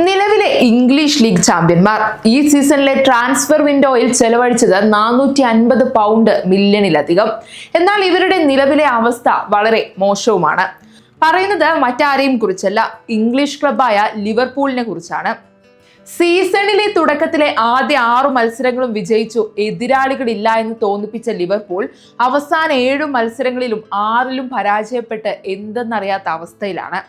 നിലവിലെ English league ചാമ്പ്യന്മാർ ഈ സീസണിലെ ട്രാൻസ്ഫർ വിൻഡോയിൽ ചെലവഴിച്ചത് 450 പൗണ്ട് മില്യണിലധികം. എന്നാൽ ഇവരുടെ നിലവിലെ അവസ്ഥ വളരെ മോശവുമാണ്. പറയുന്നത് മറ്റാരെയും കുറിച്ചല്ല, ഇംഗ്ലീഷ് ക്ലബായ ലിവർപൂളിനെ കുറിച്ചാണ്. സീസണിലെ തുടക്കത്തിലെ ആദ്യ 6 മത്സരങ്ങളും വിജയിച്ചു എതിരാളികളില്ല എന്ന് തോന്നിപ്പിച്ച ലിവർപൂൾ അവസാന 7 മത്സരങ്ങളിലും 6ലും പരാജയപ്പെട്ട് എന്തെന്നറിയാത്ത അവസ്ഥയിലാണ്.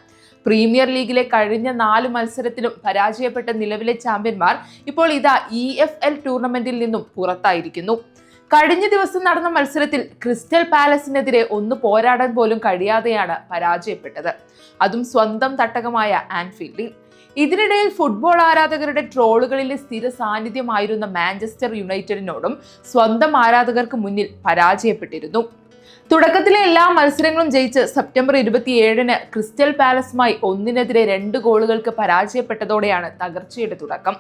പ്രീമിയർ ലീഗിലെ കഴിഞ്ഞ 4 മത്സരത്തിലും പരാജയപ്പെട്ട നിലവിലെ ചാമ്പ്യന്മാർ ഇപ്പോൾ ഇതാ EFL ടൂർണമെന്റിൽ നിന്നും പുറത്തായിരിക്കുന്നു. കഴിഞ്ഞ ദിവസം നടന്ന മത്സരത്തിൽ ക്രിസ്റ്റൽ പാലസിനെതിരെ ഒന്ന് പോരാടാൻ പോലും കഴിയാതെയാണ് പരാജയപ്പെട്ടത്, അതും സ്വന്തം തട്ടകമായ ആൻഫീൽഡിൽ. ഇതിനിടയിൽ ഫുട്ബോൾ ആരാധകരുടെ ട്രോളുകളിലെ സ്ഥിര സാന്നിധ്യമായിരുന്ന മാഞ്ചസ്റ്റർ യുണൈറ്റഡിനോടും സ്വന്തം ആരാധകർക്ക് മുന്നിൽ പരാജയപ്പെട്ടിരുന്നു. തുടക്കത്തിലെ എല്ലാ മത്സരങ്ങളും ജയിച്ച് സെപ്റ്റംബർ 27-ന് ക്രിസ്റ്റൽ പാലസുമായി 1-2 ഗോളുകൾക്ക് പരാജയപ്പെട്ടതോടെയാണ് തകർച്ചയുടെ തുടക്കം.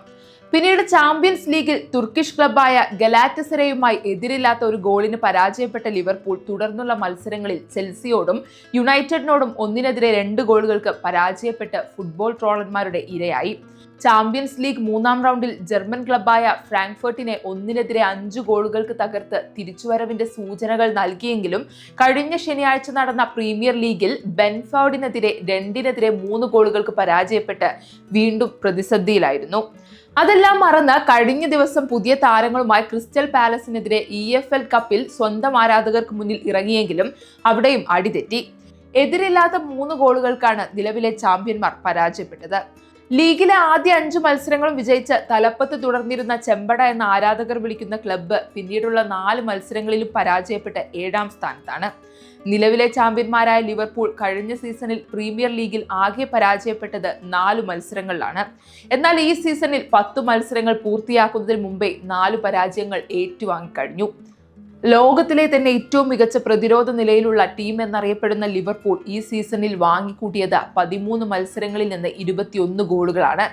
പിന്നീട് ചാമ്പ്യൻസ് ലീഗിൽ തുർക്കിഷ് ക്ലബായ ഗലാറ്റസറയുമായി എതിരില്ലാത്ത ഒരു ഗോളിന് പരാജയപ്പെട്ട ലിവർപൂൾ തുടർന്നുള്ള മത്സരങ്ങളിൽ ചെൽസിയോടും യുണൈറ്റഡിനോടും 1-2 ഗോളുകൾക്ക് പരാജയപ്പെട്ട് ഫുട്ബോൾ ട്രോളന്മാരുടെ ഇരയായി. ചാമ്പ്യൻസ് ലീഗ് 3-ാം റൗണ്ടിൽ ജർമ്മൻ ക്ലബായ ഫ്രാങ്ക്ഫർട്ടിനെ 1-5 ഗോളുകൾക്ക് തകർത്ത് തിരിച്ചുവരവിന്റെ സൂചനകൾ നൽകിയെങ്കിലും കഴിഞ്ഞ ശനിയാഴ്ച നടന്ന പ്രീമിയർ ലീഗിൽ ബെൻഫോർഡിനെതിരെ 2-3 ഗോളുകൾക്ക് പരാജയപ്പെട്ട് വീണ്ടും പ്രതിസന്ധിയിലായിരുന്നു. അതെല്ലാം മറന്ന് കഴിഞ്ഞ ദിവസം പുതിയ താരങ്ങളുമായി ക്രിസ്റ്റൽ പാലസിനെതിരെ EFL കപ്പിൽ സ്വന്തം ആരാധകർക്ക് മുന്നിൽ ഇറങ്ങിയെങ്കിലും അവിടെയും അടിതെറ്റി. എതിരില്ലാത്ത 3 ഗോളുകൾക്കാണ് നിലവിലെ ചാമ്പ്യന്മാർ പരാജയപ്പെട്ടത്. ലീഗിലെ ആദ്യ 5 മത്സരങ്ങളും വിജയിച്ച് തലപ്പത്ത് തുടർന്നിരുന്ന ചെമ്പട എന്ന ആരാധകർ വിളിക്കുന്ന ക്ലബ്ബ് പിന്നീടുള്ള 4 മത്സരങ്ങളിലും പരാജയപ്പെട്ട് 7-ാം സ്ഥാനത്താണ്. നിലവിലെ ചാമ്പ്യന്മാരായ ലിവർപൂൾ കഴിഞ്ഞ സീസണിൽ പ്രീമിയർ ലീഗിൽ ആകെ പരാജയപ്പെട്ടത് 4 മത്സരങ്ങളിലാണ്. എന്നാൽ ഈ സീസണിൽ 10 മത്സരങ്ങൾ പൂർത്തിയാക്കുന്നതിന് മുമ്പേ 4 പരാജയങ്ങൾ ഏറ്റുവാങ്ങിക്കഴിഞ്ഞു. ലോകത്തിലെ തന്നെ ഏറ്റവും മികച്ച പ്രതിരോധ നിലയിലുള്ള ടീം എന്നറിയപ്പെടുന്ന ലിവർപൂൾ ഈ സീസണിൽ വാങ്ങിക്കൂട്ടിയത് 13 മത്സരങ്ങളിൽ നിന്ന് 21 ഗോളുകളാണ്.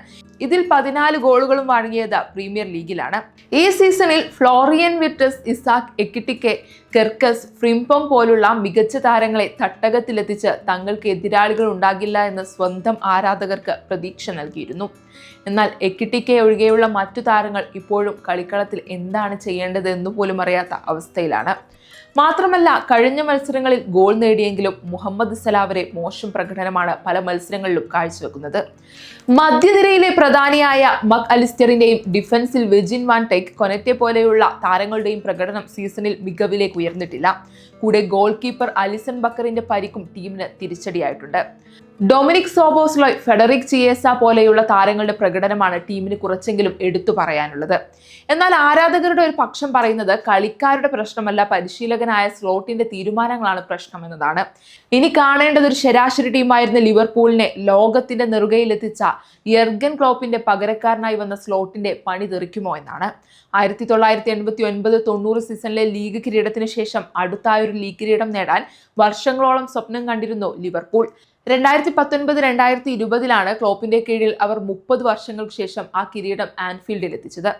ഇതിൽ 14 ഗോളുകളും വഴങ്ങിയത് പ്രീമിയർ ലീഗിലാണ്. ഈ സീസണിൽ Florian Wirtz, Isaac എക്കിറ്റിക്കെ, Kerkez, Frimpong പോലുള്ള മികച്ച താരങ്ങളെ തട്ടകത്തിലെത്തിച്ച് തങ്ങൾക്ക് എതിരാളികൾ ഉണ്ടാകില്ല എന്ന് സ്വന്തം ആരാധകർക്ക് പ്രതീക്ഷ നൽകിയിരുന്നു. എന്നാൽ എക്കിറ്റിക്കെ ഒഴികെയുള്ള മറ്റു താരങ്ങൾ ഇപ്പോഴും കളിക്കളത്തിൽ എന്താണ് ചെയ്യേണ്ടത് എന്ന് പോലും അറിയാത്ത അവസ്ഥയിലാണ്. മാത്രമല്ല, കഴിഞ്ഞ മത്സരങ്ങളിൽ ഗോൾ നേടിയെങ്കിലും മുഹമ്മദ് സലാ വരെ മോശം പ്രകടനമാണ് പല മത്സരങ്ങളിലും കാഴ്ചവെക്കുന്നത്. മധ്യനിരയിലെ പ്രധാനിയായ മക് അലിസ്റ്ററിന്റെയും ഡിഫൻസിൽ വിർജിൻ വാൻ ടെക്, കൊനറ്റെ പോലെയുള്ള താരങ്ങളുടെയും പ്രകടനം സീസണിൽ മികവിലേക്ക് ഉയർന്നിട്ടില്ല. കൂടെ ഗോൾ കീപ്പർ അലിസൺ ബക്കറിന്റെ പരിക്കും ടീമിന് തിരിച്ചടിയായിട്ടുണ്ട്. ഡൊമിനിക് സോബോസ്ലോയ്, ഫെഡറിക് ചിയേസ പോലെയുള്ള താരങ്ങളുടെ പ്രകടനമാണ് ടീമിന് കുറച്ചെങ്കിലും എടുത്തു പറയാനുള്ളത്. എന്നാൽ ആരാധകരുടെ ഒരു പക്ഷം പറയുന്നത് കളിക്കാരുടെ പ്രശ്നമല്ല, പരിശീലകനായ സ്ലോട്ടിന്റെ തീരുമാനങ്ങളാണ് പ്രശ്നമെന്നതാണ്. ഇനി കാണേണ്ടത് ഒരു ശരാശരി ടീമായിരുന്ന ലിവർപൂളിനെ ലോകത്തിന്റെ നെറുകയിലെത്തിച്ച യർഗൻ ക്ലോപ്പിന്റെ പകരക്കാരനായി വന്ന സ്ലോട്ടിന്റെ പണി തെറിക്കുമോ എന്നാണ്. 1989-90 സീസണിലെ ലീഗ് കിരീടത്തിന് ശേഷം അടുത്തായൊരു ലീഗ് കിരീടം നേടാൻ വർഷങ്ങളോളം സ്വപ്നം കണ്ടിരുന്നു ലിവർപൂൾ. 2019-2020 ക്ലോപ്പിന്റെ കീഴിൽ അവർ 30 വർഷങ്ങൾക്ക് ശേഷം ആ കിരീടം ആൻഫീൽഡിൽ എത്തിച്ചത്.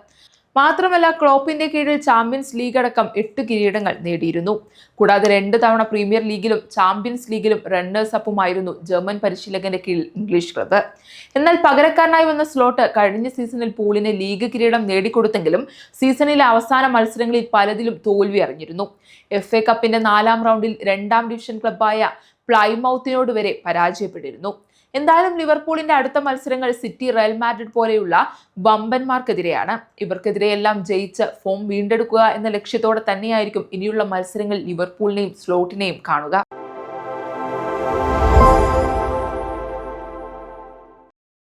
മാത്രമല്ല, ക്ലോപ്പിന്റെ കീഴിൽ ചാമ്പ്യൻസ് ലീഗ് അടക്കം 8 കിരീടങ്ങൾ നേടിയിരുന്നു. കൂടാതെ 2 തവണ പ്രീമിയർ ലീഗിലും ചാമ്പ്യൻസ് ലീഗിലും റണ്ണേഴ്സ് അപ്പുമായിരുന്നു ജർമ്മൻ പരിശീലകന്റെ കീഴിൽ ഇംഗ്ലീഷ് ക്ലബ്ബ്. എന്നാൽ പകരക്കാരനായി വന്ന സ്ലോട്ട് കഴിഞ്ഞ സീസണിൽ പൂളിന് ലീഗ് കിരീടം നേടിക്കൊടുത്തെങ്കിലും സീസണിലെ അവസാന മത്സരങ്ങളിൽ പലതിലും തോൽവി അറിഞ്ഞിരുന്നു. FA കപ്പിന്റെ 4-ാം റൗണ്ടിൽ 2-ാം ഡിവിഷൻ ക്ലബ്ബായ പ്ലൈമൌത്തിനോട് വരെ പരാജയപ്പെട്ടിരുന്നു. എന്തായാലും ലിവർപൂളിന്റെ അടുത്ത മത്സരങ്ങൾ സിറ്റി, റയൽ മാഡ്രിഡ് പോലെയുള്ള വമ്പന്മാർക്കെതിരെയാണ്. ഇവർക്കെതിരെയെല്ലാം ജയിച്ച് ഫോം വീണ്ടെടുക്കുക എന്ന ലക്ഷ്യത്തോടെ തന്നെയായിരിക്കും ഇനിയുള്ള മത്സരങ്ങളിൽ ലിവർപൂളിനെയും സ്ലോട്ടിനെയും കാണുക.